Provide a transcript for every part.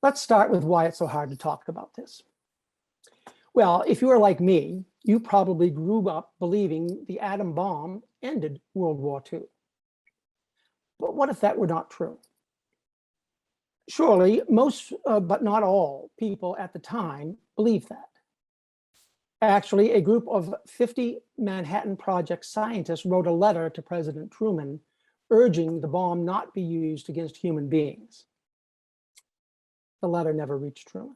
Let's start with why it's so hard to talk about this. Well, if you are like me, you probably grew up believing the atom bomb ended World War II. But what if that were not true? Surely most, but not all, people at the time believed that. Actually, a group of 50 Manhattan Project scientists wrote a letter to President Truman urging the bomb not be used against human beings. The letter never reached Truman.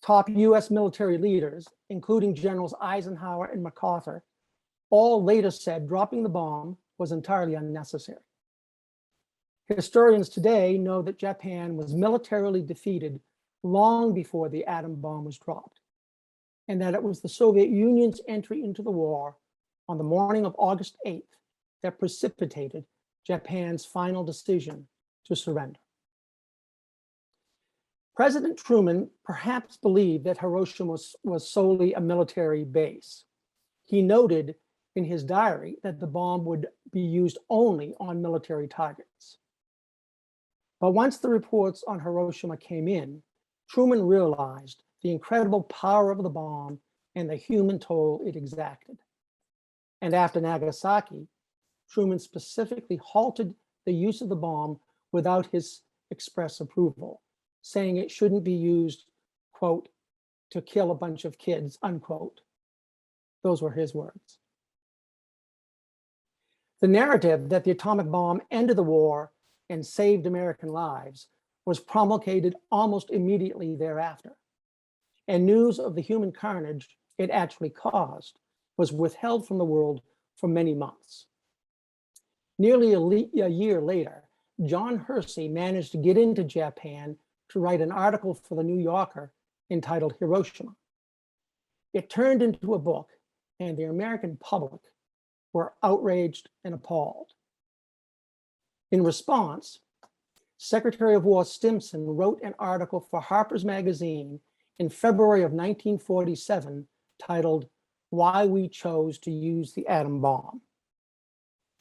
Top US military leaders, including Generals Eisenhower and MacArthur, all later said dropping the bomb was entirely unnecessary. Historians today know that Japan was militarily defeated long before the atom bomb was dropped, and that it was the Soviet Union's entry into the war on the morning of August 8th that precipitated Japan's final decision to surrender. President Truman perhaps believed that Hiroshima was solely a military base. He noted in his diary that the bomb would be used only on military targets. But once the reports on Hiroshima came in, Truman realized the incredible power of the bomb and the human toll it exacted. And after Nagasaki, Truman specifically halted the use of the bomb without his express approval, saying it shouldn't be used, quote, to kill a bunch of kids, unquote. Those were his words. The narrative that the atomic bomb ended the war and saved American lives was promulgated almost immediately thereafter. And news of the human carnage it actually caused was withheld from the world for many months. Nearly a year later, John Hersey managed to get into Japan to write an article for the New Yorker entitled Hiroshima. It turned into a book, and the American public were outraged and appalled. In response, Secretary of War Stimson wrote an article for Harper's Magazine in February of 1947 titled, "Why We Chose to Use the Atom Bomb."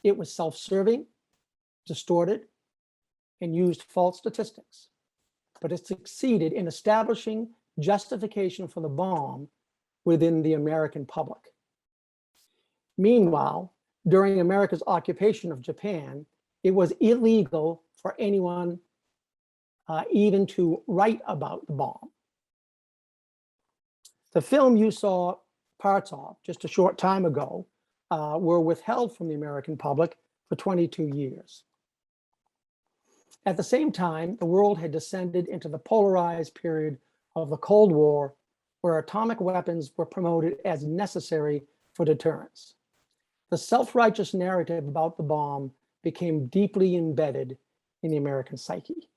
It was self-serving, distorted, and used false statistics, but it succeeded in establishing justification for the bomb within the American public. Meanwhile, during America's occupation of Japan, it was illegal for anyone even to write about the bomb. The film you saw parts of just a short time ago were withheld from the American public for 22 years. At the same time, the world had descended into the polarized period of the Cold War, where atomic weapons were promoted as necessary for deterrence. The self-righteous narrative about the bomb became deeply embedded in the American psyche.